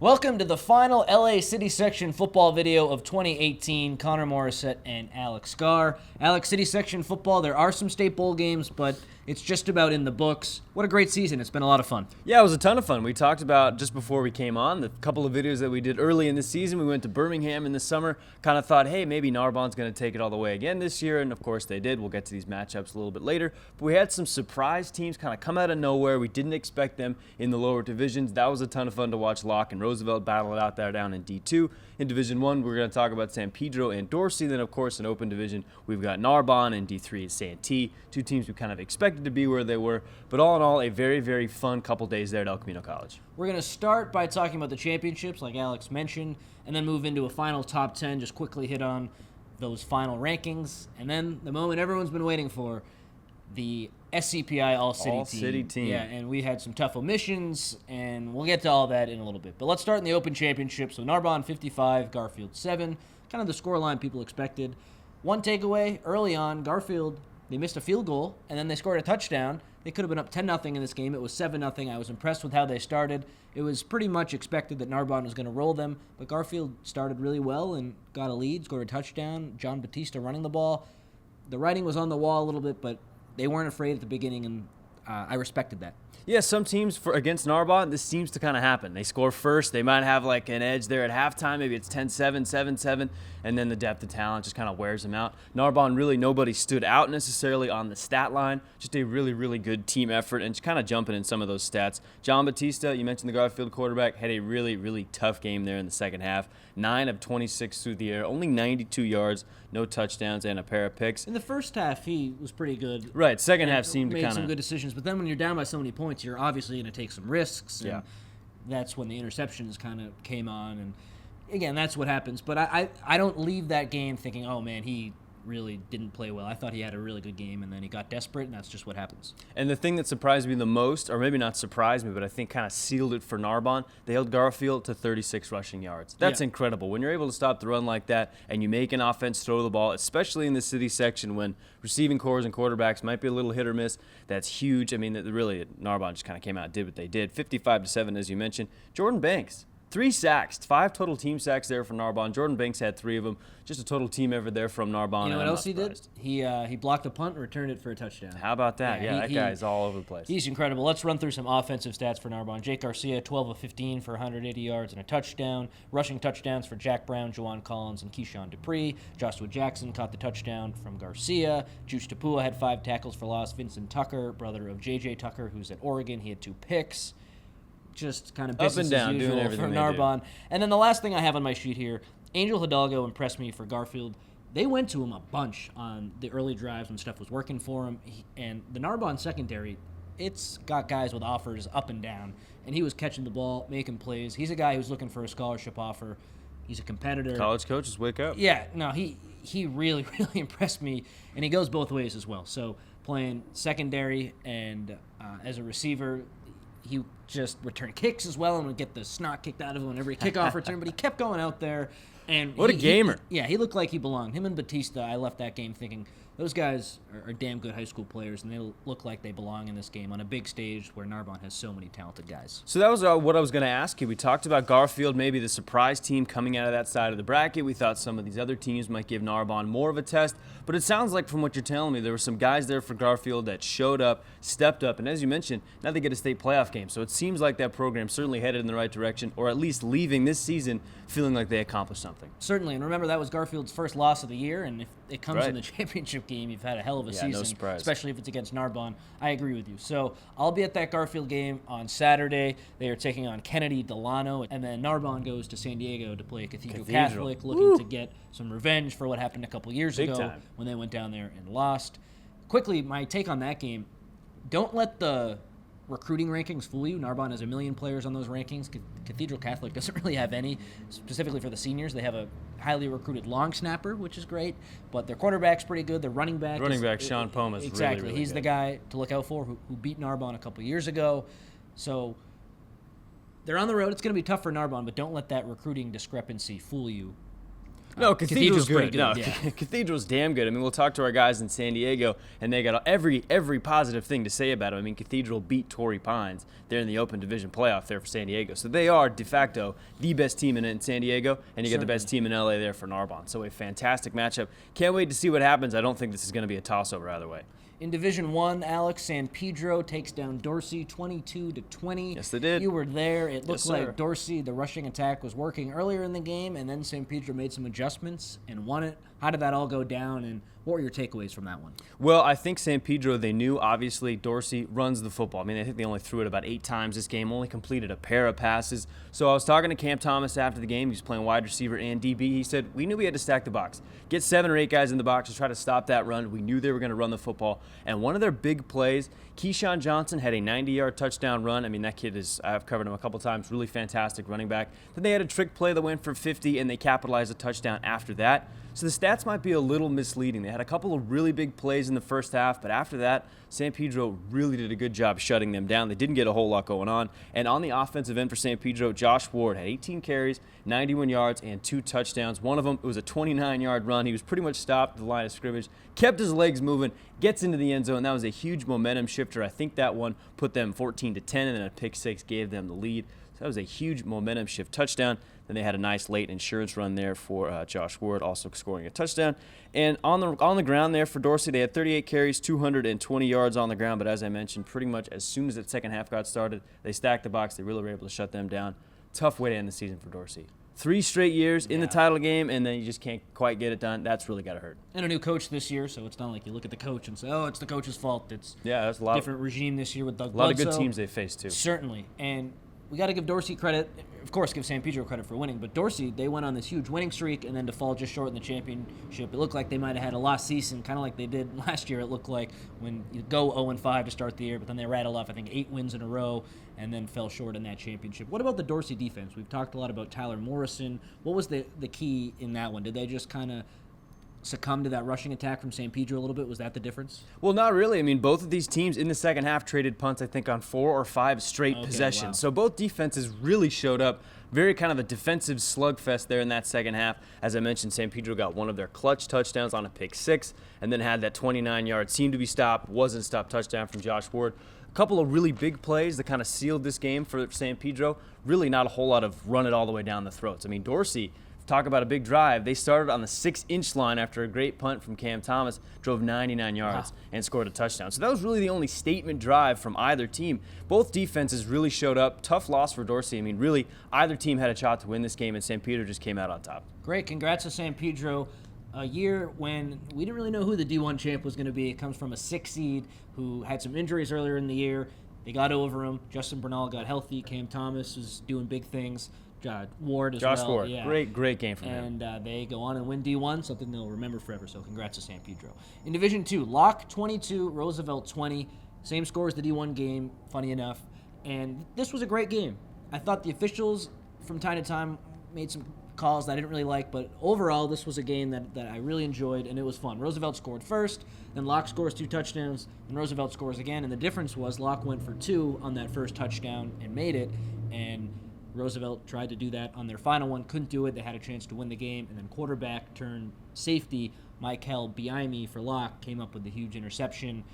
Welcome to the final LA City Section football video of 2018. Connor Morissette and Alex Scar. Alex, City Section football, there are some state bowl games, but it's just about in the books. What a great season. It's been a lot of fun. Yeah, it was a ton of fun. We talked about, just before we came on, the couple of videos that we did early in the season. We went to Birmingham in the summer, kind of thought, hey, maybe Narbonne's going to take it all the way again this year, and of course they did. We'll get to these matchups a little bit later. But we had some surprise teams kind of come out of nowhere. We didn't expect them in the lower divisions. That was a ton of fun to watch Locke and Roosevelt battle it out there down in D2. In Division 1, we're going to talk about San Pedro and Dorsey. Then, of course, in Open Division, we've got Narbonne, and D3 is Santee. Two teams we kind of expected to be where they were. But all in all, a very, very fun couple days there at El Camino College. We're going to start by talking about the championships, like Alex mentioned, and then move into a final top 10, just quickly hit on those final rankings. And then the moment everyone's been waiting for, the SCPI All-City team. Yeah, and we had some tough omissions, and we'll get to all that in a little bit. But let's start in the Open Championship. So Narbonne 55, Garfield 7, kind of the scoreline people expected. One takeaway early on, Garfield, they missed a field goal, and then they scored a touchdown. They could have been up 10-0 in this game. It was 7-0. I was impressed with how they started. It was pretty much expected that Narbonne was going to roll them, but Garfield started really well and got a lead, scored a touchdown. John Batista running the ball. The writing was on the wall a little bit, but they weren't afraid at the beginning, and I respected that. Yeah, some teams against Narbonne, this seems to kind of happen. They score first. They might have like an edge there at halftime. Maybe it's 10-7, 7-7, and then the depth of talent just kind of wears them out. Narbonne, really nobody stood out necessarily on the stat line. Just a really, really good team effort and just kind of jumping in some of those stats. John Batista, you mentioned the Garfield quarterback, had a really, really tough game there in the second half. 9 of 26 through the air, only 92 yards, no touchdowns, and a pair of picks. In the first half, he was pretty good. Right, second half seemed to made kind of some good decisions, but then when you're down by so many points, you're obviously going to take some risks. And Yeah. that's when the interceptions kind of came on, and again, that's what happens. But I don't leave that game thinking, oh man, he really didn't play well. I thought he had a really good game, and then he got desperate, and that's just what happens. And the thing that surprised me the most, or maybe not surprised me, but I think kind of sealed it for Narbonne, they held Garfield to 36 rushing yards. That's incredible. When you're able to stop the run like that and you make an offense throw the ball, especially in the city section when receiving cores and quarterbacks might be a little hit or miss, that's huge. I mean, really, Narbonne just kind of came out and did what they did. 55-7, as you mentioned. Jordan Banks, 3 sacks, 5 total team sacks there for Narbonne. Jordan Banks had 3 of them. Just a total team effort there from Narbonne. You know what else he did? He blocked a punt and returned it for a touchdown. How about that? Yeah, that guy's all over the place. He's incredible. Let's run through some offensive stats for Narbonne. Jake Garcia, 12 of 15 for 180 yards and a touchdown. Rushing touchdowns for Jack Brown, Juwan Collins, and Keyshawn Dupree. Joshua Jackson caught the touchdown from Garcia. Juice Tapua had 5 tackles for loss. Vincent Tucker, brother of J.J. Tucker, who's at Oregon, he had 2 picks. Just kind of business up and down, as usual doing everything for Narbonne. And then the last thing I have on my sheet here, Angel Hidalgo impressed me for Garfield. They went to him a bunch on the early drives when stuff was working for him. And the Narbonne secondary, it's got guys with offers up and down. And he was catching the ball, making plays. He's a guy who's looking for a scholarship offer. He's a competitor. College coaches, wake up. Yeah, no, he really, really impressed me. And he goes both ways as well. So playing secondary and as a receiver, he just returned kicks as well and would get the snot kicked out of him on every kickoff return, but he kept going out there. And what a gamer. He looked like he belonged. Him and Batista, I left that game thinking, those guys are damn good high school players, and they look like they belong in this game on a big stage where Narbonne has so many talented guys. So that was what I was going to ask you. We talked about Garfield, maybe the surprise team coming out of that side of the bracket. We thought some of these other teams might give Narbonne more of a test, but it sounds like from what you're telling me, there were some guys there for Garfield that showed up, stepped up, and as you mentioned, now they get a state playoff game. So it seems like that program certainly headed in the right direction, or at least leaving this season feeling like they accomplished something. Certainly, and remember that was Garfield's first loss of the year, and if it comes in the championship game, you've had a hell of a season, no surprise. Especially if it's against Narbonne. I agree with you. So I'll be at that Garfield game on Saturday. They are taking on Kennedy Delano, and then Narbonne goes to San Diego to play Cathedral Catholic, looking to get some revenge for what happened a couple years ago when they went down there and lost. Quickly, my take on that game, don't let the recruiting rankings fool you. Narbonne has 1 million players on those rankings. Cathedral Catholic doesn't really have any, specifically for the seniors. They have a highly recruited long snapper, which is great, but their quarterback's pretty good. Their running back, Sean Poma, is exactly. Really, really He's good. the guy to look out for who beat Narbonne a couple years ago. So they're on the road. It's going to be tough for Narbonne, but don't let that recruiting discrepancy fool you. No, Cathedral's pretty good. No, yeah. Cathedral's damn good. I mean, we'll talk to our guys in San Diego, and they got every positive thing to say about it. I mean, Cathedral beat Torrey Pines. They're in the Open Division playoff there for San Diego. So they are, de facto, the best team in San Diego, and you got the best team in LA there for Narbonne. So a fantastic matchup. Can't wait to see what happens. I don't think this is going to be a toss-over either way. In Division 1, Alex, San Pedro takes down Dorsey 22-20. Yes, they did. You were there. It looked Yes, sir. like Dorsey, the rushing attack, was working earlier in the game, and then San Pedro made some adjustments and won it. How did that all go down, and what were your takeaways from that one? Well, I think San Pedro, they knew, obviously, Dorsey runs the football. I mean, I think they only threw it about 8 times this game, only completed a pair of passes. So I was talking to Cam Thomas after the game. He was playing wide receiver and DB. He said, we knew we had to stack the box. Get 7 or 8 guys in the box to try to stop that run. We knew they were going to run the football. And one of their big plays, Keyshawn Johnson had a 90-yard touchdown run. I mean, that kid is, I've covered him a couple times, really fantastic running back. Then they had a trick play that went for 50, and they capitalized a touchdown after that. So the stats might be a little misleading. They had a couple of really big plays in the first half, but after that, San Pedro really did a good job shutting them down. They didn't get a whole lot going on. And on the offensive end for San Pedro, Josh Ward had 18 carries, 91 yards, and 2 touchdowns. One of them, it was a 29-yard run. He was pretty much stopped at the line of scrimmage, kept his legs moving, gets into the end zone. That was a huge momentum shifter. I think that one put them 14-10, and then a pick 6 gave them the lead. So that was a huge momentum shift touchdown. Then they had a nice late insurance run there for Josh Ward, also scoring a touchdown. And on the ground there for Dorsey, they had 38 carries, 220 yards on the ground. But as I mentioned, pretty much as soon as that second half got started, they stacked the box. They really were able to shut them down. Tough way to end the season for Dorsey. 3 straight years in the title game, and then you just can't quite get it done. That's really got to hurt. And a new coach this year, so it's not like you look at the coach and say, oh, it's the coach's fault. It's that's a lot different regime this year with Doug a lot Bledsoe. of good teams they faced, too. Certainly. And we got to give Dorsey credit. Of course, give San Pedro credit for winning. But Dorsey, they went on this huge winning streak, and then to fall just short in the championship, it looked like they might have had a lost season, kind of like they did last year. It looked like when you go 0-5 to start the year, but then they rattled off, I think, 8 wins in a row, and then fell short in that championship. What about the Dorsey defense? We've talked a lot about Tyler Morrison. What was the key in that one? Did they just kind of succumb to that rushing attack from San Pedro a little bit? Was that the difference? Well, not really. I mean, both of these teams in the second half traded punts, I think, on 4 or 5 straight possessions. Wow. So both defenses really showed up. Very kind of a defensive slugfest there in that second half. As I mentioned, San Pedro got one of their clutch touchdowns on a pick 6, and then had that 29-yard, seemed to be stopped, wasn't stopped touchdown from Josh Ward. A couple of really big plays that kind of sealed this game for San Pedro. Really not a whole lot of run it all the way down the throats. I mean, Dorsey, talk about a big drive. They started on the 6-inch line after a great punt from Cam Thomas, drove 99 yards, and scored a touchdown. So that was really the only statement drive from either team. Both defenses really showed up. Tough loss for Dorsey. I mean, really, either team had a shot to win this game, and San Pedro just came out on top. Great. Congrats to San Pedro. A year when we didn't really know who the D1 champ was going to be. It comes from a 6 seed who had some injuries earlier in the year. They got over him. Justin Bernal got healthy. Cam Thomas was doing big things. Ward as Josh well. Ward, yeah. great game from him. And they go on and win D1, something they'll remember forever. So congrats to San Pedro. In Division 2, Locke 22, Roosevelt 20. Same score as the D1 game, funny enough. And this was a great game. I thought the officials from time to time made some calls that I didn't really like, but overall this was a game that I really enjoyed, and it was fun. Roosevelt scored first, then Locke scores 2 touchdowns, and Roosevelt scores again, and the difference was Locke went for 2 on that first touchdown and made it, and Roosevelt tried to do that on their final one, couldn't do it. They had a chance to win the game, and then quarterback turned safety Michael Biaimi for Locke came up with the huge interception.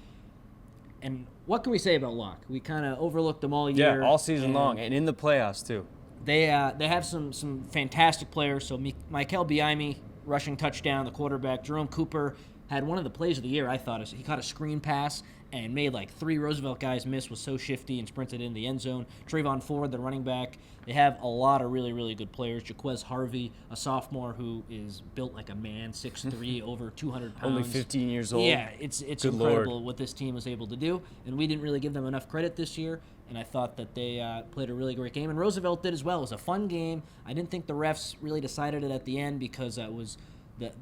And what can we say about Locke? We kind of overlooked them all year. Yeah, all season long, and in the playoffs too. They have some fantastic players. So Michael Biaimi, rushing touchdown, the quarterback. Jerome Cooper had one of the plays of the year, I thought. He caught a screen pass and made like 3 Roosevelt guys miss, was so shifty and sprinted in the end zone. Trayvon Ford, the running back. They have a lot of really, really good players. Jaquez Harvey, a sophomore who is built like a man, 6'3", over 200 pounds. Only 15 years old. Yeah, it's Good incredible Lord. what this team was able to do, and we didn't really give them enough credit this year, and I thought that they played a really great game, and Roosevelt did as well. It was a fun game. I didn't think the refs really decided it at the end because it was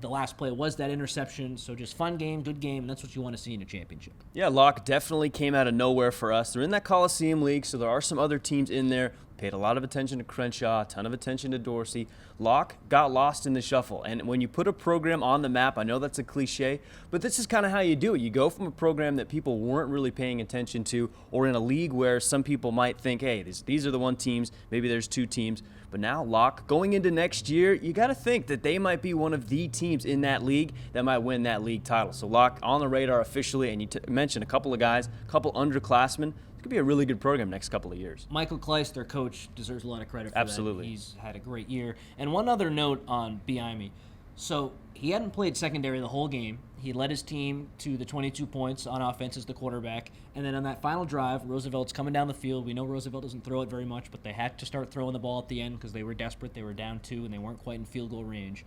the last play was that interception, so just fun game, good game, and that's what you want to see in a championship. Yeah, Locke definitely came out of nowhere for us. They're in that Coliseum League, so there are some other teams in there. paid a lot of attention to Crenshaw, a ton of attention to Dorsey. Locke got lost in the shuffle. And when you put a program on the map, I know that's a cliche, but this is kind of how you do it. You go from a program that people weren't really paying attention to, or in a league where some people might think, hey, these are the one teams, maybe there's two teams. But now Locke, going into next year, you got to think that they might be one of the teams in that league that might win that league title. So Locke on the radar officially, and you mentioned a couple of guys, a couple underclassmen. It could be a really good program next couple of years. Michael Kleiss, their coach, deserves a lot of credit for Absolutely. that. He's had a great year. And one other note on Biami. So he hadn't played secondary the whole game. He led his team to the 22 points on offense as the quarterback. And then on that final drive, Roosevelt's coming down the field. We know Roosevelt doesn't throw it very much, but they had to start throwing the ball at the end because they were desperate. They were down 2, and they weren't quite in field goal range.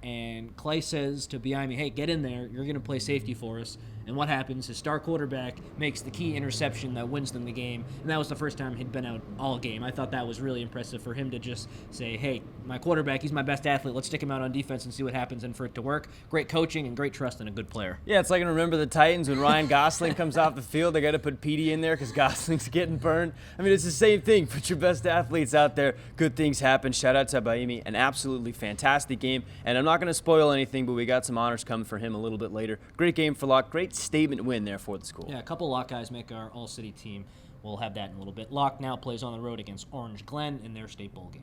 And Clay says to Biami, hey, get in there. You're going to play safety for us. And what happens? His star quarterback makes the key interception that wins them the game. And that was the first time he'd been out all game. I thought that was really impressive for him to just say, hey, my quarterback, he's my best athlete. Let's stick him out on defense and see what happens. And for it to work, great coaching and great trust in a good player. Yeah, it's like, remember the Titans when Ryan Gosling comes off the field, they got to put Petey in there because Gosling's getting burned. I mean, it's the same thing. Put your best athletes out there. Good things happen. Shout out to Biami. An absolutely fantastic game. And I'm not going to spoil anything, but we got some honors coming for him a little bit later. Great game for Locke. Great statement win there for the school. Yeah, a couple Locke guys make our all-city team. We'll have that in a little bit. Locke now plays on the road against Orange Glen in their state bowl game.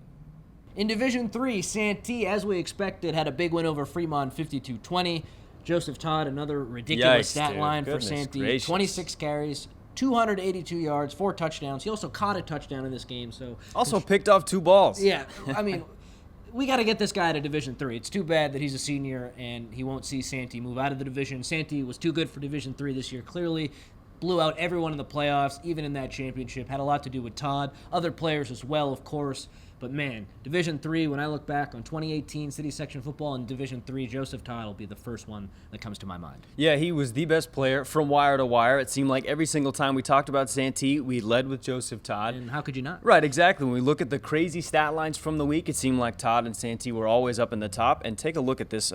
In Division III, Santee, as we expected, had a big win over Fremont, 52-20. Joseph Todd, another ridiculous stat line for Santee. Gracious. 26 carries, 282 yards, 4 touchdowns. He also caught a touchdown in this game. Also picked off 2 balls. Yeah, I mean, we got to get this guy to Division III. It's too bad that he's a senior and he won't see Santee move out of the division. Santee was too good for Division III this year, clearly. Blew out everyone in the playoffs, even in that championship. Had a lot to do with Todd. Other players as well, of course. But, man, Division III, when I look back on 2018 City Section football in Division III, Joseph Todd will be the first one that comes to my mind. Yeah, he was the best player from wire to wire. It seemed like every single time we talked about Santee, we led with Joseph Todd. And how could you not? Right, exactly. When we look at the crazy stat lines from the week, it seemed like Todd and Santee were always up in the top. And take a look at this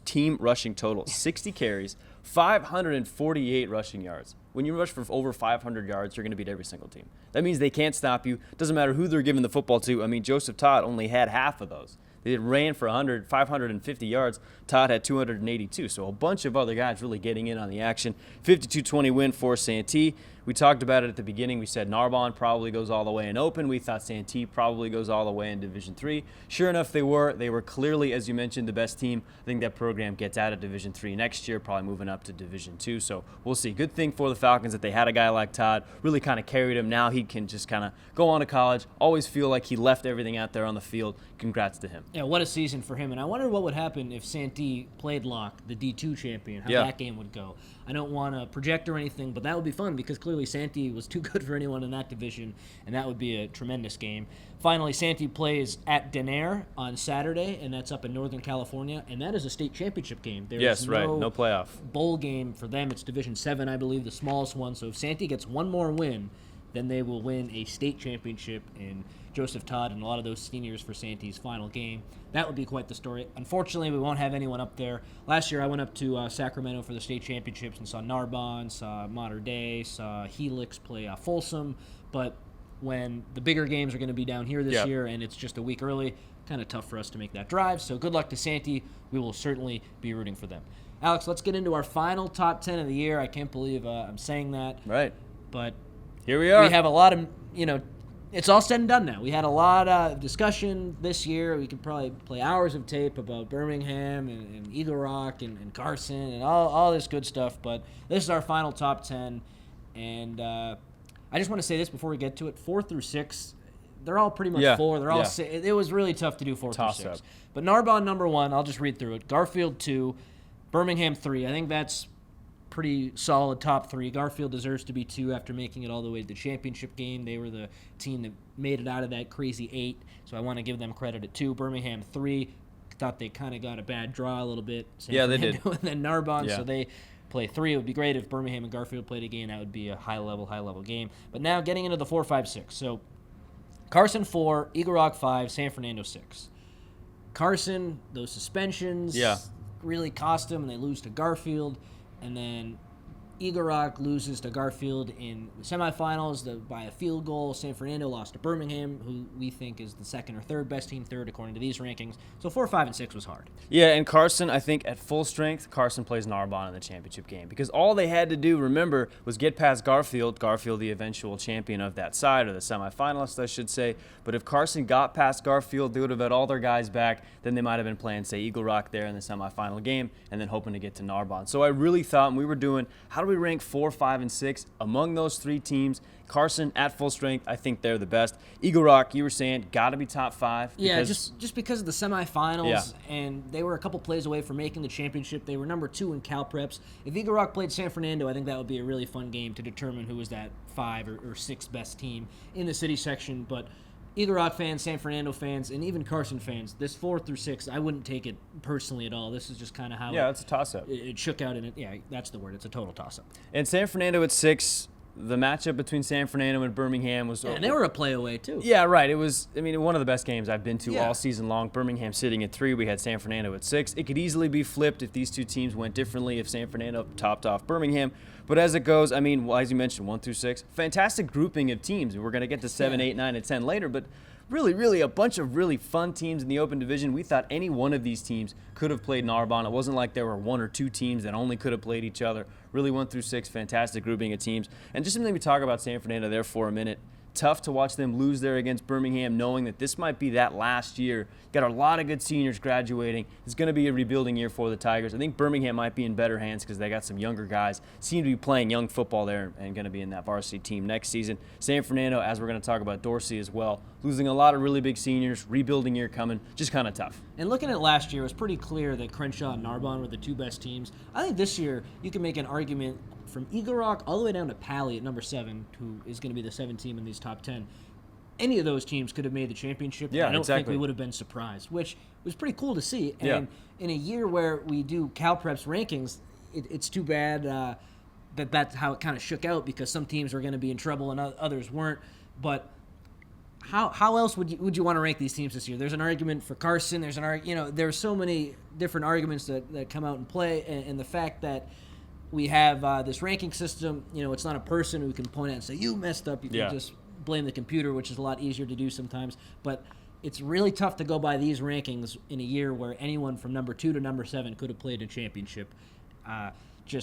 team rushing total. 60 carries, 548 rushing yards. When you rush for over 500 yards, you're going to beat every single team. That means they can't stop you. Doesn't matter who they're giving the football to. I mean, Joseph Todd only had half of those. They ran for 550 yards. Todd had 282. So a bunch of other guys really getting in on the action. 52-20 win for Santee. We talked about it at the beginning. We said Narbonne probably goes all the way in Open. We thought Santee probably goes all the way in Division III. Sure enough, they were. They were clearly, as you mentioned, the best team. I think that program gets out of Division III next year, probably moving up to Division II. So we'll see. Good thing for the Falcons that they had a guy like Todd. Really kind of carried him. Now he can just kind of go on to college. Always feel like he left everything out there on the field. Congrats to him. Yeah, what a season for him. And I wonder what would happen if Santee played Locke, the D2 champion, how that game would go. I don't want to project or anything, but that would be fun because clearly Santee was too good for anyone in that division, and that would be a tremendous game. Finally, Santee plays at Denair on Saturday, and that's up in Northern California, and that is a state championship game. There is no playoff. Bowl game for them. It's Division 7, I believe, the smallest one. So if Santee gets one more win, then they will win a state championship in Joseph Todd and a lot of those seniors for Santee's final game. That would be quite the story. Unfortunately, we won't have anyone up there. Last year, I went up to Sacramento for the state championships and saw Narbonne, saw Mater Dei, saw Helix play Folsom. But when the bigger games are going to be down here this year and it's just a week early, kind of tough for us to make that drive. So good luck to Santee. We will certainly be rooting for them. Alex, let's get into our final top 10 of the year. I can't believe I'm saying that. Right. But here we are. We have a lot of, it's all said and done now. We had a lot of discussion this year. We could probably play hours of tape about Birmingham and Eagle Rock and Carson and all this good stuff. But this is our final top 10. And I just want to say this before we get to it. 4 through 6, they're all pretty much 4. They're all 6. It was really tough to do 4 through 6. But Narbonne, number 1, I'll just read through it. Garfield, 2. Birmingham, 3. I think that's pretty solid top 3. Garfield deserves to be 2 after making it all the way to the championship game. They were the team that made it out of that crazy 8, so I want to give them credit at 2. Birmingham, 3. Thought they kind of got a bad draw a little bit. They did. And then Narbonne, so they play 3. It would be great if Birmingham and Garfield played a game. That would be a high-level game. But now getting into the 4, 5, 6. So Carson, 4. Eagle Rock, 5. San Fernando, 6. Carson, those suspensions really cost them, and they lose to Garfield. And then Eagle Rock loses to Garfield in the semifinals by a field goal. San Fernando lost to Birmingham, who we think is the second or third best team, third according to these rankings. So 4, 5, and 6 was hard. Yeah, and Carson, I think at full strength, Carson plays Narbonne in the championship game because all they had to do, remember, was get past Garfield the eventual champion of that side, or the semifinalist, I should say. But if Carson got past Garfield, they would have had all their guys back. Then they might have been playing, say, Eagle Rock there in the semifinal game and then hoping to get to Narbonne. So I really thought, when we were doing, how do we rank 4, 5, and 6 among those three teams? Carson at full strength, I think they're the best. Eagle Rock, you were saying, got to be top 5. Yeah, just because of the semifinals, and they were a couple plays away from making the championship. They were number 2 in Cal Preps. If Eagle Rock played San Fernando, I think that would be a really fun game to determine who was that 5 or 6th best team in the city section. But Eagle Rock fans, San Fernando fans, and even Carson fans, this 4 through 6, I wouldn't take it personally at all. This is just kind of how it's a toss-up. It shook out, and that's the word. It's a total toss-up. And San Fernando at 6, the matchup between San Fernando and Birmingham was... and they were a play away, too. Yeah, right. It was, one of the best games I've been to all season long. Birmingham sitting at 3. We had San Fernando at 6. It could easily be flipped if these two teams went differently, if San Fernando topped off Birmingham. But as it goes, as you mentioned, 1 through 6, fantastic grouping of teams. We're going to get to 7, 8, 9, and 10 later, but really a bunch of really fun teams in the Open Division. We thought any one of these teams could have played Narbonne. It wasn't like there were 1 or 2 teams that only could have played each other. Really 1 through 6, fantastic grouping of teams. And just something we talk about San Fernando there for a minute. Tough to watch them lose there against Birmingham, knowing that this might be that last year. Got a lot of good seniors graduating. It's going to be a rebuilding year for the Tigers. I think Birmingham might be in better hands because they got some younger guys, seem to be playing young football there and going to be in that varsity team next season. San Fernando, as we're going to talk about Dorsey as well, losing a lot of really big seniors, rebuilding year coming, just kind of tough. And looking at last year, it was pretty clear that Crenshaw and Narbonne were the 2 best teams. I think this year you can make an argument from Eagle Rock all the way down to Pally at number 7, who is going to be the 7th team in these top 10. Any of those teams could have made the championship. Yeah, I don't exactly. think we would have been surprised, which was pretty cool to see. And Yeah. in a year where we do Cal Preps rankings, it's too bad that that's how it kind of shook out, because some teams were going to be in trouble and others weren't. But how else would you want to rank these teams this year? There's an argument for Carson. There's so many different arguments that come out and play, and the fact that we have this ranking system, it's not a person who can point out and say, you messed up. You can just blame the computer, which is a lot easier to do sometimes. But it's really tough to go by these rankings in a year where anyone from number 2 to number 7 could have played a championship.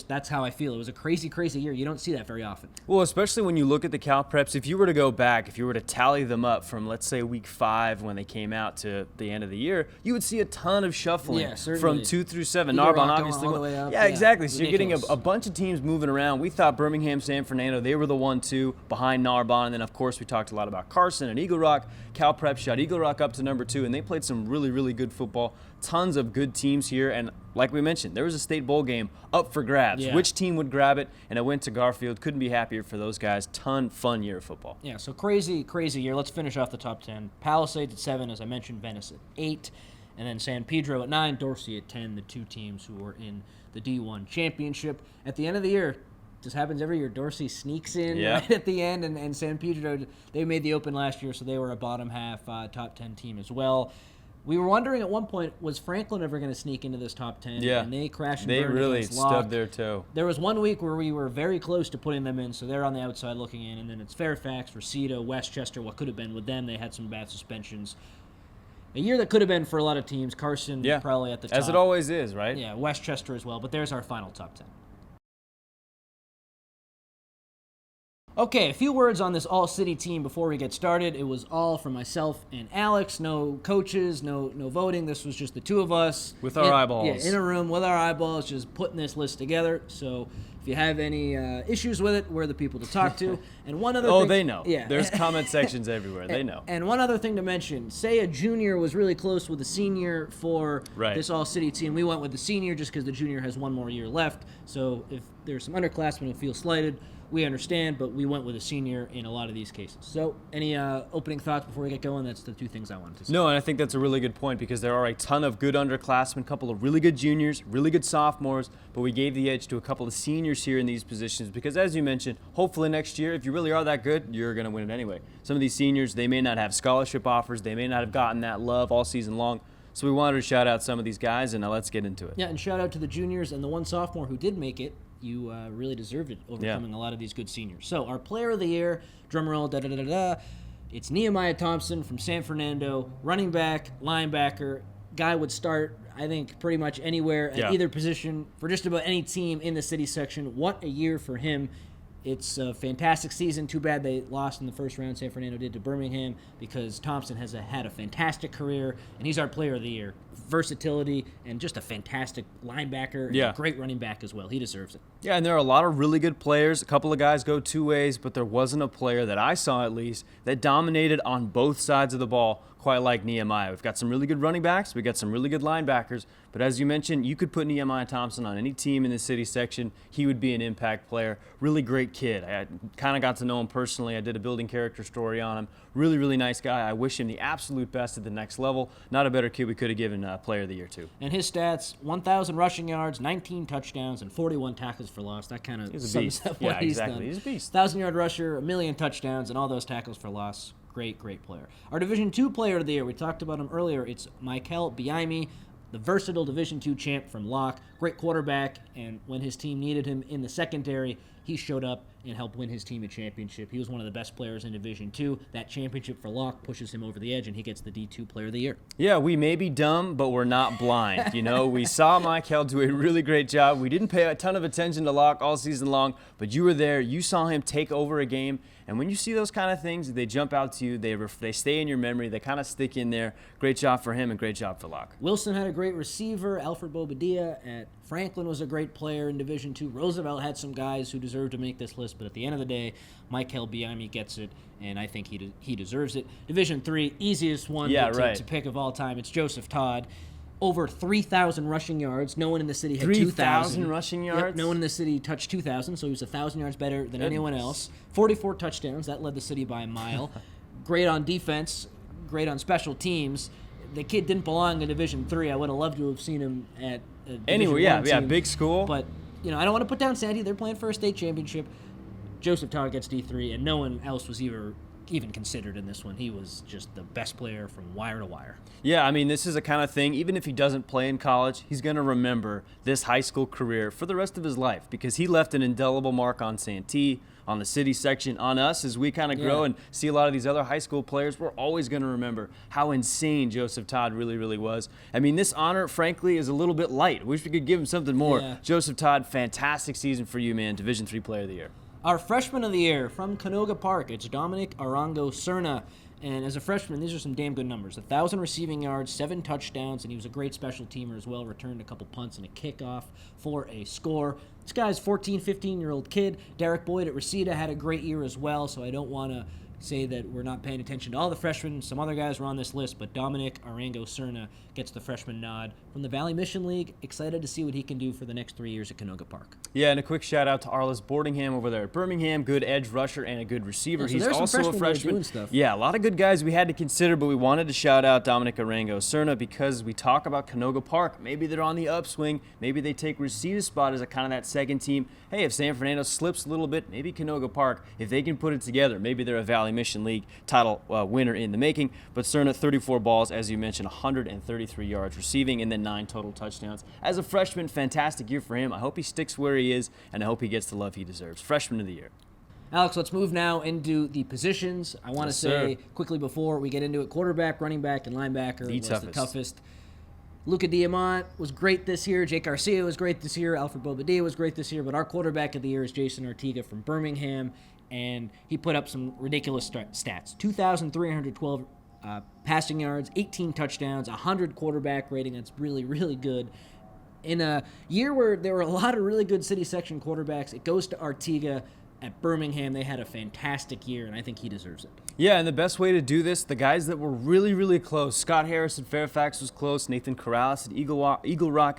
That's how I feel. It was a crazy, crazy year. You don't see that very often. Well, especially when you look at the Cal Preps, if you were to go back, if you were to tally them up from, let's say, week 5 when they came out to the end of the year, you would see a ton of shuffling from 2 through 7. Eagle Narbonne Rock obviously all the way up. Yeah, exactly. So Ridiculous. you're getting a bunch of teams moving around. We thought Birmingham, San Fernando, they were the 1-2 behind Narbonne. And then, of course, we talked a lot about Carson and Eagle Rock. Cal Prep shot Eagle Rock up to number 2, and they played some really, really good football. Tons of good teams here, and like we mentioned, there was a state bowl game up for grabs. Yeah. Which team would grab it? And it went to Garfield. Couldn't be happier for those guys. Fun year of football. Yeah, so crazy, crazy year. Let's finish off the top 10. Palisades at 7, as I mentioned, Venice at 8, and then San Pedro at 9, Dorsey at 10, the 2 teams who were in the D1 championship. At the end of the year, this happens every year, Dorsey sneaks in right at the end, and San Pedro, they made the Open last year, so they were a bottom half top 10 team as well. We were wondering at one point, was Franklin ever going to sneak into this top 10? Yeah. And they crashed and They burned really against Locke. stubbed their toe. There was one week where we were very close to putting them in, so they're on the outside looking in. And then it's Fairfax, Reseda, Westchester, what could have been with them. They had some bad suspensions. A year that could have been for a lot of teams. Carson probably at the top. As it always is, right? Yeah, Westchester as well. But there's our final top 10. Okay, a few words on this all-city team before we get started. It was all from myself and Alex. No coaches, no voting. This was just the 2 of us. With our eyeballs. Yeah, in a room with our eyeballs, just putting this list together. So if you have any issues with it, we're the people to talk to. And one other thing... they know. Yeah. There's comment sections everywhere. They know. And one other thing to mention. Say a junior was really close with a senior for this all-city team. We went with the senior just because the junior has 1 more year left. So if there's some underclassmen who feel slighted, we understand, but we went with a senior in a lot of these cases. So, any opening thoughts before we get going? That's the 2 things I wanted to say. No, and I think that's a really good point because there are a ton of good underclassmen, a couple of really good juniors, really good sophomores, but we gave the edge to a couple of seniors here in these positions because, as you mentioned, hopefully next year, if you really are that good, you're going to win it anyway. Some of these seniors, they may not have scholarship offers, they may not have gotten that love all season long, so we wanted to shout out some of these guys, and now let's get into it. Yeah, and shout out to the juniors and the 1 sophomore who did make it. you really deserved it, overcoming a lot of these good seniors. So our player of the year, drumroll, da-da-da-da-da, it's Nehemiah Thompson from San Fernando, running back, linebacker. Guy would start, I think, pretty much anywhere at either position for just about any team in the city section. What a year for him. It's a fantastic season. Too bad they lost in the first round, San Fernando did, to Birmingham, because Thompson has had a fantastic career, and he's our player of the year. Versatility and just a fantastic linebacker and a great running back as well. He deserves it. Yeah, and there are a lot of really good players. A couple of guys go two ways, but there wasn't a player that I saw, at least, that dominated on both sides of the ball quite like Nehemiah. We've got some really good running backs. We've got some really good linebackers. But as you mentioned, you could put Nehemiah Thompson on any team in the city section. He would be an impact player. Really great kid. I kind of got to know him personally. I did a building character story on him. Really, really nice guy. I wish him the absolute best at the next level. Not a better kid we could have given player of the year to. And his stats, 1,000 rushing yards, 19 touchdowns, and 41 tackles for loss. That kind of sums up what he's done. He's a beast. 1,000-yard rusher, 1,000,000 touchdowns, and all those tackles for loss. Great player. Our Division II player of the year, we talked about him earlier. It's Michael Biaimi, the versatile Division II champ from Locke. Great quarterback, and when his team needed him in the secondary, he showed up and helped win his team a championship. He was one of the best players in Division II. That championship for Locke pushes him over the edge, and he gets the D2 Player of the Year. Yeah, we may be dumb, but we're not blind. You know, we saw Michael do a really great job. We didn't pay a ton of attention to Locke all season long, but you were there. You saw him take over a game. And when you see those kind of things, they jump out to you. They stay in your memory. They kind of stick in there. Great job for him and great job for Locke. Wilson had a great receiver. Alfred Bobadilla at Franklin was a great player in Division II. Roosevelt had some guys who deserved to make this list, but at the end of the day, Michael Biaimi gets it, and I think he deserves it. Division III, easiest one to pick of all time. It's Joseph Todd. Over 3,000 rushing yards. No one in the city had 2,000. 3,000 rushing yards? Yep, no one in the city touched 2,000, so he was 1,000 yards better than anyone else. 44 touchdowns. That led the city by a mile. Great on defense. Great on special teams. The kid didn't belong in Division III. I would have loved to have seen him at a Division I team. Big school. But, I don't want to put down Sandy. They're playing for a state championship. Joseph Todd gets D3, and no one else was even considered in this one. He was just the best player from wire to wire. Yeah, I mean, this is a kind of thing, even if he doesn't play in college, he's going to remember this high school career for the rest of his life because he left an indelible mark on Santee, on the city section, on us as we kind of grow and see a lot of these other high school players. We're always going to remember how insane Joseph Todd really, really was. I mean, this honor, frankly, is a little bit light. I wish we could give him something more. Yeah. Joseph Todd, fantastic season for you, man. Division III Player of the Year. Our freshman of the year from Canoga Park, it's Dominic Arango Cerna. And as a freshman, these are some damn good numbers. 1,000 receiving yards, 7 touchdowns, and he was a great special teamer as well. Returned a couple punts and a kickoff for a score. This guy's 14, 15-year-old kid. Derek Boyd at Reseda had a great year as well, so I don't want to say that we're not paying attention to all the freshmen. Some other guys were on this list, but Dominic Arango Cerna gets the freshman nod from the Valley Mission League. Excited to see what he can do for the next 3 years at Canoga Park. Yeah, and a quick shout out to Arliss Boardingham over there at Birmingham. Good edge rusher and a good receiver. So he's also a freshman. Doing stuff. Yeah, a lot of good guys we had to consider, but we wanted to shout out Dominic Arango Cerna because we talk about Canoga Park. Maybe they're on the upswing. Maybe they take Reseda's spot as a kind of that second team. Hey, if San Fernando slips a little bit, maybe Canoga Park, if they can put it together, maybe they're a Valley Mission League title winner in the making. But Cerna, 34 balls, as you mentioned, 133 yards receiving, and then 9 total touchdowns. As a freshman, fantastic year for him. I hope he sticks where he is, and I hope he gets the love he deserves. Freshman of the year. Alex, let's move now into the positions. I want to say quickly before we get into it, quarterback, running back, and linebacker was the toughest. Luca Diamant was great this year. Jake Garcia was great this year. Alfred Bobadilla was great this year. But our quarterback of the year is Jason Ortega from Birmingham, and he put up some ridiculous stats. 2,312 passing yards, 18 touchdowns, 100 quarterback rating. That's really, really good. In a year where there were a lot of really good city section quarterbacks, it goes to Ortega. At Birmingham, they had a fantastic year, and I think he deserves it. Yeah, and the best way to do this, the guys that were really, really close. Scott Harris at Fairfax was close. Nathan Corrales at Eagle Rock,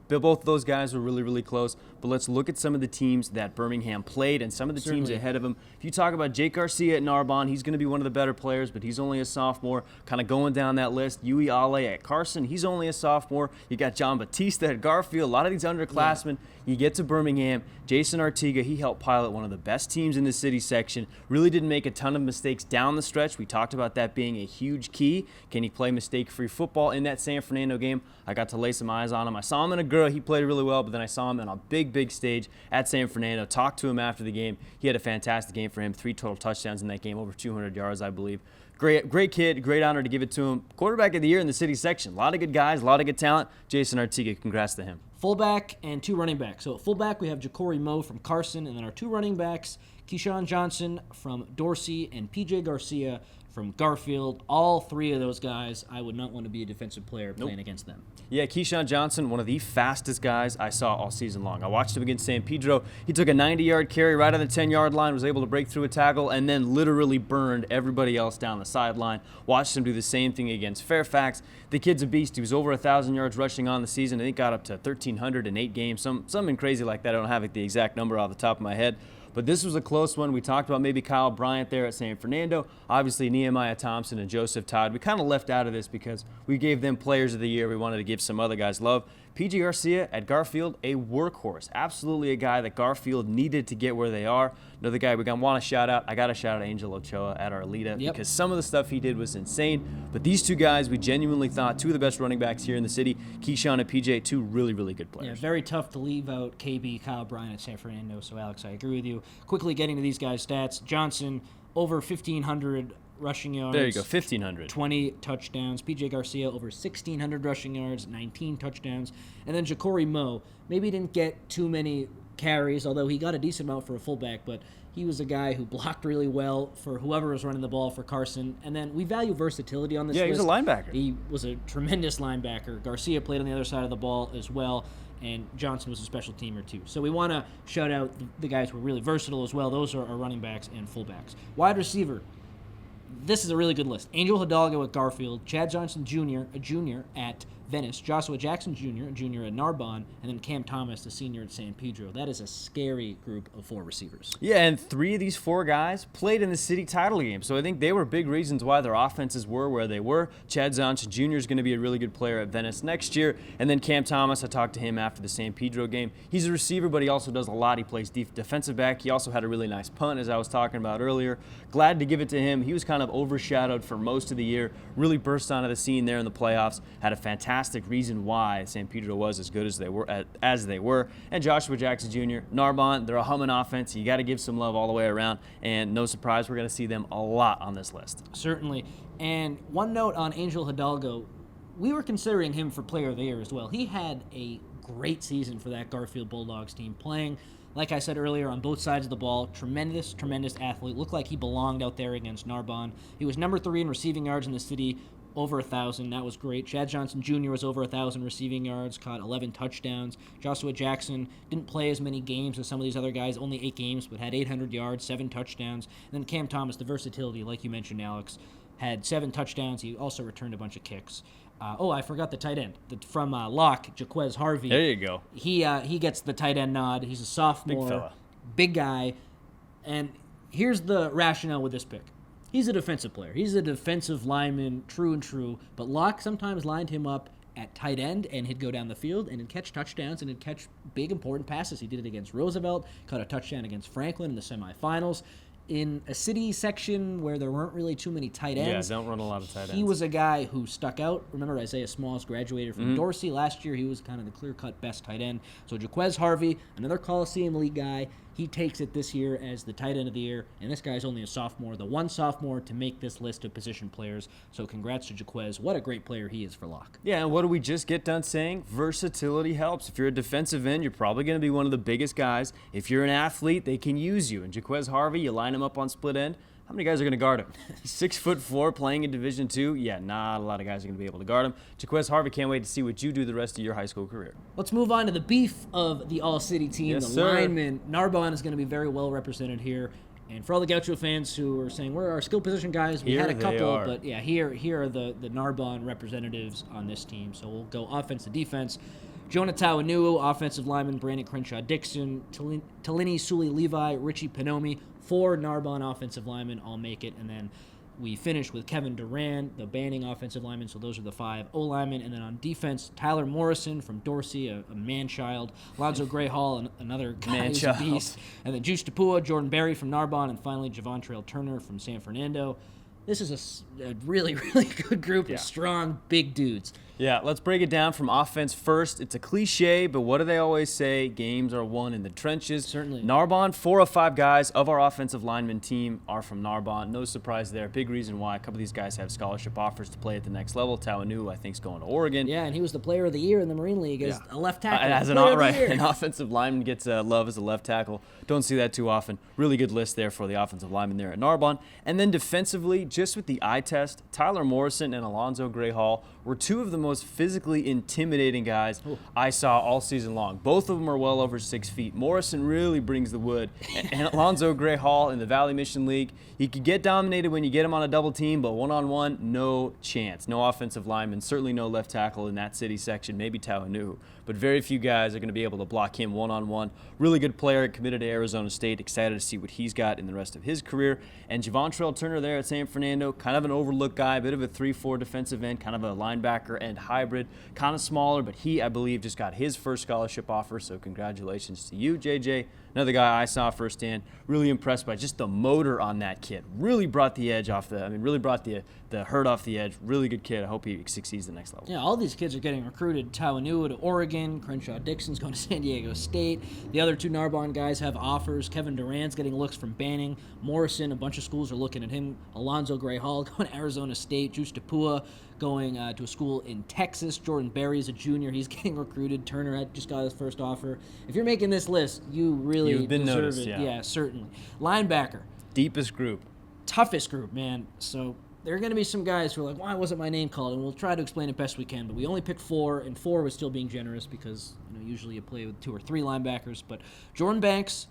both of those guys were really, really close. But let's look at some of the teams that Birmingham played and some of the teams ahead of him. If you talk about Jake Garcia at Narbonne, he's going to be one of the better players, but he's only a sophomore. Kind of going down that list. Yui Ale at Carson, he's only a sophomore. You got John Batista at Garfield. A lot of these underclassmen. You get to Birmingham. Jason Ortega, he helped pilot one of the best teams in the city section. Really didn't make a ton of mistakes down the stretch. We talked about that being a huge key. Can he play mistake-free football in that San Fernando game? I got to lay some eyes on him. I saw him in a Rivera, he played really well, but then I saw him on a big stage at San Fernando, talked to him after the game. He had a fantastic game for him, 3 total touchdowns in that game, over 200 yards, I believe. Great kid, great honor to give it to him. Quarterback of the year in the city section. A lot of good guys, a lot of good talent. Jason Artiga, congrats to him. Fullback and 2 running backs. So at fullback, we have Ja'Cory Moe from Carson, and then our 2 running backs, Keyshawn Johnson from Dorsey and P.J. Garcia from Garfield. All 3 of those guys, I would not want to be a defensive player playing against them. Yeah, Keyshawn Johnson, one of the fastest guys I saw all season long. I watched him against San Pedro. He took a 90-yard carry right on the 10-yard line, was able to break through a tackle, and then literally burned everybody else down the sideline. Watched him do the same thing against Fairfax. The kid's a beast. He was over 1,000 yards rushing on the season. I think got up to 1,300 in 8 games, something crazy like that. I don't have the exact number off the top of my head. But this was a close one. We talked about maybe Kyle Bryant there at San Fernando. Obviously, Nehemiah Thompson and Joseph Todd. We kind of left out of this because we gave them players of the year. We wanted to give some other guys love. P.J. Garcia at Garfield, a workhorse. Absolutely a guy that Garfield needed to get where they are. Another guy we want to shout out. I got to shout out Angel Ochoa at Arleta because some of the stuff he did was insane. But these 2 guys, we genuinely thought 2 of the best running backs here in the city. Keyshawn and P.J., 2 really good players. Yeah, very tough to leave out KB, Kyle Bryant at San Fernando. So, Alex, I agree with you. Quickly getting to these guys' stats. Johnson, over 1,500 rushing yards. There you go, 1,500. 20 touchdowns. P.J. Garcia, over 1,600 rushing yards, 19 touchdowns. And then Ja'Cory Moe, maybe didn't get too many carries, although he got a decent amount for a fullback, but he was a guy who blocked really well for whoever was running the ball for Carson. And then we value versatility on this list. Yeah, he's a linebacker. He was a tremendous linebacker. Garcia played on the other side of the ball as well, and Johnson was a special teamer too. So we want to shout out the guys who are really versatile as well. Those are our running backs and fullbacks. Wide receiver. This is a really good list. Angel Hidalgo at Garfield, Chad Johnson Jr., a junior at Venice, Joshua Jackson Jr., a junior at Narbonne, and then Cam Thomas, the senior at San Pedro. That is a scary group of 4 receivers. Yeah, and 3 of these 4 guys played in the city title game, so I think they were big reasons why their offenses were where they were. Chad Johnson Jr. is going to be a really good player at Venice next year, and then Cam Thomas, I talked to him after the San Pedro game. He's a receiver, but he also does a lot. He plays defensive back. He also had a really nice punt, as I was talking about earlier. Glad to give it to him. He was kind of overshadowed for most of the year, really burst onto the scene there in the playoffs, had a fantastic reason why San Pedro was as good as they were. And Joshua Jackson Jr., Narbonne, they're a humming offense. You got to give some love all the way around, and no surprise, we're going to see them a lot on this list. Certainly. And one note on Angel Hidalgo, we were considering him for player of the year as well. He had a great season for that Garfield Bulldogs team, playing, like I said earlier, on both sides of the ball. Tremendous athlete. Looked like he belonged out there against Narbonne. He was number 3 in receiving yards in the city, over 1,000. That was great. Chad Johnson Jr. was over 1,000 receiving yards, caught 11 touchdowns. Joshua Jackson didn't play as many games as some of these other guys, only 8 games, but had 800 yards, 7 touchdowns. And then Cam Thomas, the versatility, like you mentioned, Alex, had 7 touchdowns. He also returned a bunch of kicks. I forgot the tight end from Locke, Jaquez Harvey. There you go. He gets the tight end nod. He's a sophomore, Big fella, big guy. And here's the rationale with this pick. He's a defensive player. He's a defensive lineman, true and true. But Locke sometimes lined him up at tight end, and he'd go down the field and he'd catch touchdowns and he'd catch big, important passes. He did it against Roosevelt, caught a touchdown against Franklin in the semifinals. In a city section where there weren't really too many tight ends. Yeah, don't run a lot of tight ends. He was a guy who stuck out. Remember, Isaiah Smalls graduated from Dorsey last year. He was kind of the clear-cut best tight end. So Jaquez Harvey, another Coliseum League guy, he takes it this year as the tight end of the year. And this guy's only a sophomore, the one sophomore to make this list of position players. So congrats to Jaquez. What a great player he is for Locke. Yeah, and what did we just get done saying? Versatility helps. If you're a defensive end, you're probably going to be one of the biggest guys. If you're an athlete, they can use you. And Jaquez Harvey, you line him up on split end. How many guys are going to guard him? 6'4", playing in Division II. Yeah, not a lot of guys are going to be able to guard him. Jaquez Harvey, can't wait to see what you do the rest of your high school career. Let's move on to the beef of the All-City team, Yes, the sir. linemen. Narbonne is going to be very well represented here. And for all the Gaucho fans who are saying, where are our skill position guys? We had a Here they couple, are. but yeah, here are the Narbonne representatives on this team. So we'll go offense to defense. Jonah Tawanuu, offensive lineman, Brandon Crenshaw-Dixon, Talini Suli-Levi, Richie Panomi, 4 Narbonne offensive linemen all make it. And then we finish with Kevin Duran, the Banning offensive lineman. So those are the 5 O-linemen. And then on defense, Tyler Morrison from Dorsey, a man-child. Lonzo Grayhall, another guy who's a Man-child. beast. And then Juice Tapua, Jordan Berry from Narbonne, and finally Javontrail Turner from San Fernando. This is a really, really good group Yeah. of strong, big dudes. Yeah, let's break it down from offense first. It's a cliche, but what do they always say? Games are won in the trenches. Certainly. Narbonne, 4 of 5 guys of our offensive lineman team are from Narbonne. No surprise there. Big reason why a couple of these guys have scholarship offers to play at the next level. Tawanu, I think, is going to Oregon. Yeah, and he was the player of the year in the Marine League as a left tackle. As an offensive lineman gets love as a left tackle. Don't see that too often. Really good list there for the offensive lineman there at Narbonne. And then defensively, just with the eye test, Tyler Morrison and Alonzo Gray Hall were 2 of the most physically intimidating guys I saw all season long. Both of them are well over 6 feet. Morrison really brings the wood. And Alonzo Gray Hall in the Valley Mission League, he could get dominated when you get him on a double team, but one-on-one, no chance. No offensive lineman, certainly no left tackle in that city section, maybe Tawanu. But very few guys are going to be able to block him one-on-one. Really good player, committed to Arizona State. Excited to see what he's got in the rest of his career. And Javontrell Turner there at San Fernando, kind of an overlooked guy, a bit of a 3-4 defensive end, kind of a linebacker and hybrid, kind of smaller, but he, I believe, just got his first scholarship offer, so congratulations to you, JJ. Another guy I saw firsthand, really impressed by just the motor on that kid. Really brought the edge off really brought the hurt off the edge. Really good kid. I hope he succeeds the next level. Yeah, all these kids are getting recruited. Tawanu to Oregon, Crenshaw Dixon's going to San Diego State. The other 2 Narbonne guys have offers. Kevin Durant's getting looks from Banning. Morrison, a bunch of schools are looking at him. Alonzo Gray Hall going to Arizona State. Juice Tapua going to a school in Texas. Jordan Berry's a junior. He's getting recruited. Turner just got his first offer. If you're making this list, you really You've been deserve noticed, it. yeah. Certainly. Linebacker. Deepest group. Toughest group, man. So there are going to be some guys who are like, why wasn't my name called? And we'll try to explain it best we can. But we only picked 4, and 4 was still being generous because usually you play with 2 or 3 linebackers. But Jordan Banks,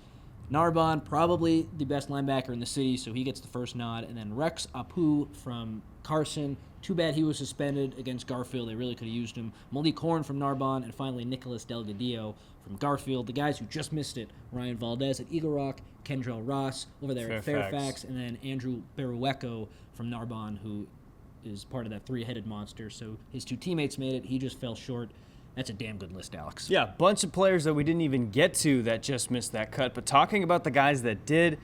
Narbonne, probably the best linebacker in the city, so he gets the first nod. And then Rex Apu from Carson. Too bad he was suspended against Garfield. They really could have used him. Malik Horn from Narbonne, and finally Nicholas Delgadillo from Garfield. The guys who just missed it, Ryan Valdez at Eagle Rock, Kendrell Ross over there at Fairfax, and then Andrew Berueco from Narbonne, who is part of that 3-headed monster. So his 2 teammates made it. He just fell short. That's a damn good list, Alex. Yeah, bunch of players that we didn't even get to that just missed that cut. But talking about the guys that did,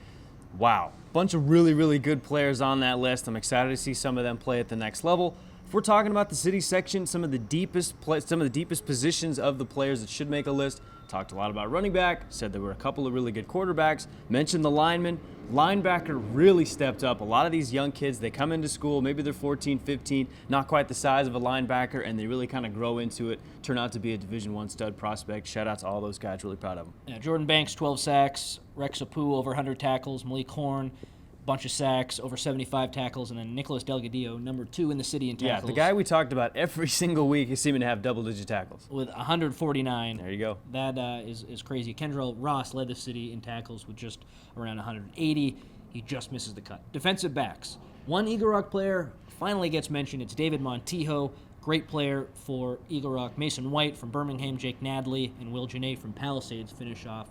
wow. Bunch of really, really good players on that list. I'm excited to see some of them play at the next level. If we're talking about the city section, some of the deepest positions of the players that should make a list. Talked a lot about running back, said there were a couple of really good quarterbacks, mentioned the linemen. Linebacker really stepped up. A lot of these young kids, they come into school, maybe they're 14, 15, not quite the size of a linebacker, and they really kind of grow into it, turn out to be a Division I stud prospect. Shout out to all those guys, really proud of them. Yeah, Jordan Banks, 12 sacks, Rex Apu, over 100 tackles, Malik Horn, bunch of sacks, over 75 tackles, and then Nicholas Delgadillo, number 2 in the city in tackles. Yeah, the guy we talked about every single week is seeming to have double-digit tackles. With 149. There you go. That is crazy. Kendrell Ross led the city in tackles with just around 180. He just misses the cut. Defensive backs. One Eagle Rock player finally gets mentioned. It's David Montijo. Great player for Eagle Rock. Mason White from Birmingham, Jake Nadley, and Will Janae from Palisades finish off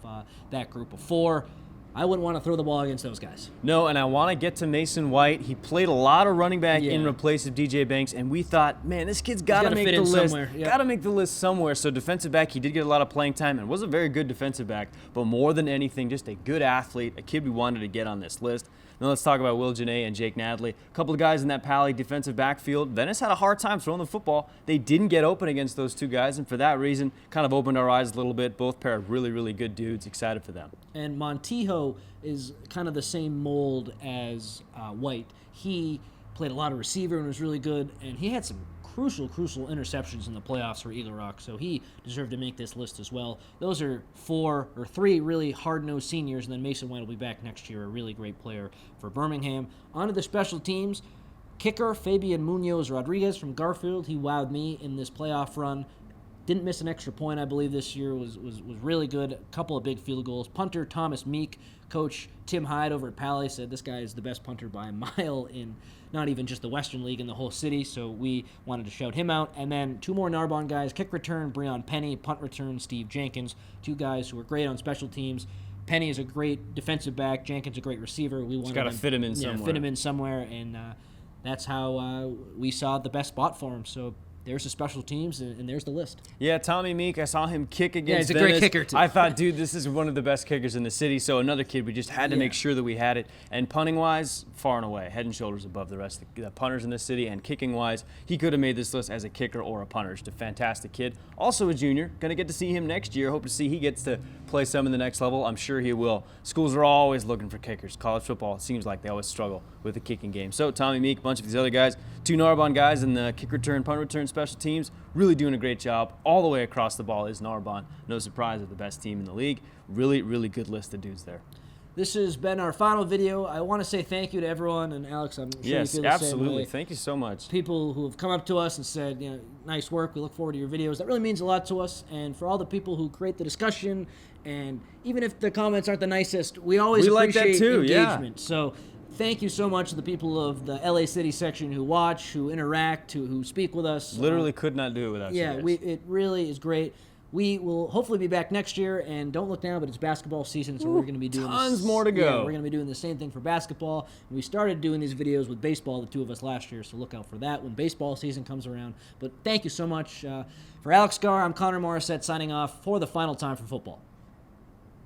that group of 4. I wouldn't want to throw the ball against those guys. No, and I want to get to Mason White. He played a lot of running back in place of DJ Banks, and we thought, man, this kid's got to make the list. Got to make the list somewhere. So defensive back, he did get a lot of playing time and was a very good defensive back, but more than anything, just a good athlete, a kid we wanted to get on this list. Now let's talk about Will Janae and Jake Nadley. A couple of guys in that Pally defensive backfield. Venice had a hard time throwing the football. They didn't get open against those 2 guys, and for that reason, kind of opened our eyes a little bit. Both pair of really, really good dudes. Excited for them. And Montijo is kind of the same mold as White. He played a lot of receiver and was really good, and he had some crucial interceptions in the playoffs for Eagle Rock, so he deserved to make this list as well. Those are 3 really hard-nosed seniors, and then Mason White will be back next year, a really great player for Birmingham. On to the special teams. Kicker, Fabian Munoz Rodriguez from Garfield. He wowed me in this playoff run. Didn't miss an extra point, I believe, this year. Was really good. A couple of big field goals. Punter, Thomas Meek. Coach Tim Hyde over at Pally said this guy is the best punter by a mile in not even just the Western League, in the whole city, so we wanted to shout him out. And then 2 more Narbonne guys. Kick return, Breon Penny. Punt return, Steve Jenkins. 2 guys who were great on special teams. Penny is a great defensive back. Jenkins a great receiver. We wanted got to fit him in somewhere. Fit him in somewhere, and that's how we saw the best spot for him. So there's the special teams, and there's the list. Yeah, Tommy Meek, I saw him kick against he's a great Venice. kicker, too. I thought, dude, this is one of the best kickers in the city. So another kid, we just had to make sure that we had it. And punting-wise, far and away, head and shoulders above the rest of the punters in this city. And kicking-wise, he could have made this list as a kicker or a punter. Just a fantastic kid. Also a junior. Going to get to see him next year. Hope to see he gets to play some in the next level. I'm sure he will. Schools are always looking for kickers. College football, it seems like they always struggle with the kicking game. So Tommy Meek, a bunch of these other guys, 2 Narbonne guys in the kick return, punt return special teams, really doing a great job. All the way across the ball is Narbonne. No surprise, they're the best team in the league. Really, really good list of dudes there. This has been our final video. I want to say thank you to everyone, and Alex, I'm sure you Yes, feel the same absolutely. way. Thank you so much. People who have come up to us and said, nice work, we look forward to your videos. That really means a lot to us. And for all the people who create the discussion, and even if the comments aren't the nicest, we always like that appreciate too, yeah. engagement. So thank you so much to the people of the LA City section who watch, who interact, who speak with us. Literally could not do it without you guys. It really is great. We will hopefully be back next year, and don't look now, but it's basketball season, so we're going to be doing tons more to go. Yeah, we're going to be doing the same thing for basketball. And we started doing these videos with baseball, the two of us last year, so look out for that when baseball season comes around. But thank you so much. For Alex Garr, I'm Connor Morissette signing off for the final time for football.